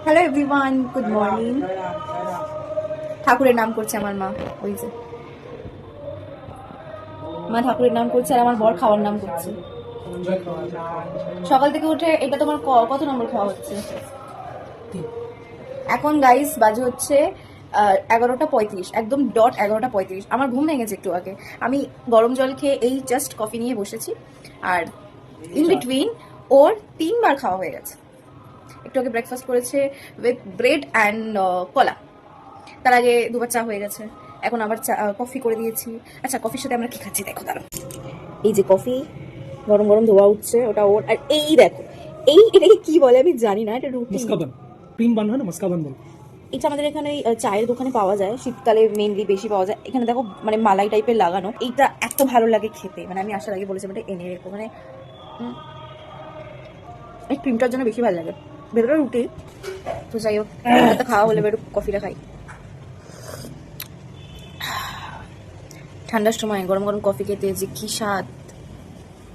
Hello everyone, good morning. ঠাকুরের নাম করছে আমার মা। ওই যে মা ঠাকুরের নাম করছে আর আমার বর খাওয়ার নাম করছে। সকাল থেকে উঠে এটা তোমার কত নম্বর খাওয়া হচ্ছে? এখন গাইস বাজে হচ্ছে 11:35, একদম ডট 11:35। আমার ঘুম ভেঙেছে একটু আগে। আমি গরম জল খেয়ে এই জাস্ট কফি নিয়ে বসেছি, আর ইন বিটুইন ওর 3বার খাওয়া হয়ে গেছে। একটু আগে ব্রেকফাস্ট করেছে উইথ ব্রেড অ্যান্ড কলা, তার আগে দুবার চা হয়ে গেছে, এখন আবার চা কফি করে দিয়েছি। আচ্ছা, কফির সাথে আমরা কি খাচ্ছি দেখো, দাঁড়াও। এই যে কফি গরম গরম ধোয়া উঠছে, ওটা ওর। আর এই দেখো, এটাকে কি বলে আমি জানি না, এটা রুটি। মস্কাবান, ক্রিম বান হয় না, মস্কাবান বল। এটা আমাদের এখানে ওই চায়ের দোকানে পাওয়া যায়, শীতকালে মেনলি বেশি পাওয়া যায়। এখানে দেখো মানে মালাই টাইপের লাগানো, এইটা এত ভালো লাগে খেতে। মানে আমি আসার আগে বলেছিলাম এটা এনে রেখো, মানে এই ক্রিমটার জন্য বেশি ভালো লাগে। ভেতরে রুটি তো যাই হোক, এটা খাওয়া হলে একটু কফিটা খাই। ঠান্ডার সময় গরম গরম কফি খেতে যে কি স্বাদ,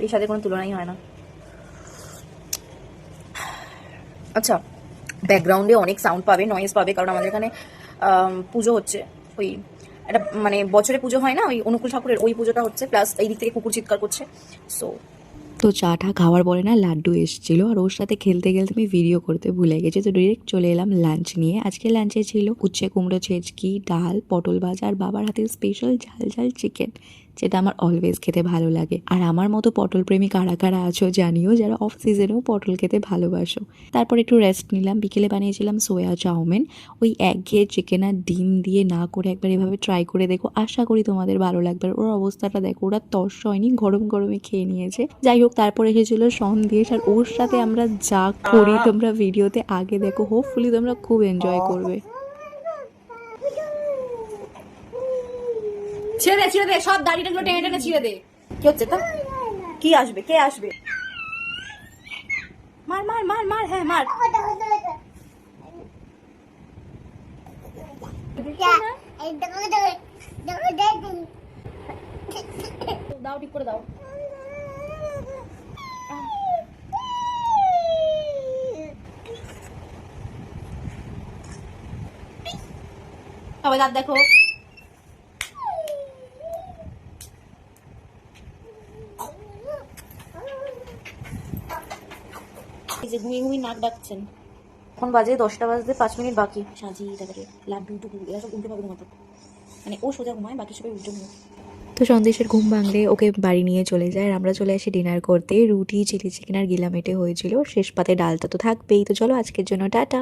এই স্বাদে কোনো তুলনাই হয় না। আচ্ছা, ব্যাকগ্রাউন্ডে অনেক সাউন্ড পাবে, নয়েজ পাবে, কারণ আমাদের এখানে পুজো হচ্ছে। ওই একটা মানে বছরে পুজো হয় না, ওই অনুকূল ঠাকুরের ওই পুজোটা হচ্ছে, প্লাস এই দিক থেকে কুকুর চিৎকার করছে। সো তো চাটা খাওয়ার পরে না লাড্ডু এসেছিলো, আর ওর সাথে খেলতে খেলতে আমি ভিডিও করতে ভুলে গেছি। তো ডিরেক্ট চলে এলাম লাঞ্চ নিয়ে। আজকে লাঞ্চে ছিল উচ্ছে কুমড়ো ছেচকি, ডাল, পটল ভাজা, আর বাবার হাতে স্পেশাল ঝাল ঝাল চিকেন, যেটা আমার অলওয়েজ খেতে ভালো লাগে। আর আমার মতো পটল প্রেমী কারা কারা আছো জানিও, যারা অফ সিজনেও পটল খেতে ভালোবাসো। তারপর একটু রেস্ট নিলাম। বিকেলে বানিয়েছিলাম সোয়া চাউমিন। ওই একঘেয়ে চিকেন আর ডিম দিয়ে না করে একবার এভাবে ট্রাই করে দেখো, আশা করি তোমাদের ভালো লাগবে। আর ওর অবস্থাটা দেখো, ওরা তর্স হয়নি, গরম গরমে খেয়ে নিয়েছে। যাই হোক, তারপর এসেছিল সন্দেশ, আর ওর সাথে আমরা যা করি তোমরা ভিডিওতে আগে দেখো। হোপফুলি তোমরা খুব এনজয় করবে। ছেড়ে দে, ছেড়ে দে, সব দাড়িটাগুলো টেনে টেনে ছিঁড়ে দে। কি হচ্ছে তো? কি আসবে, কে আসবে? মার মার মার মার, হ্যাঁ মার। দাও, ঠিক করে দাও। সবাই দাঁত দেখো। এই যে ঘুমিয়ে ঘুমিয়ে নাক ডাকছেন। এখন বাজে 10টা বাজতে 5 মিনিট বাকি। সাজি, তারপরে লাড্ডু টুকু এরা সব উল্টো পাবে ঘুমাতো, মানে ও সোজা ঘুমায়, বাকি সবাই উল্টো ঘুমায়। তো সন্দেশের ঘুম ভাঙলে ওকে বাড়ি নিয়ে চলে যায়, আর আমরা চলে আসি ডিনার করতে। রুটি, চিলি চিকেন আর গিলামেটে হয়েছিল, শেষ পাতে ডালটা তো থাকবেই। তো চলো আজকের জন্য টাটা।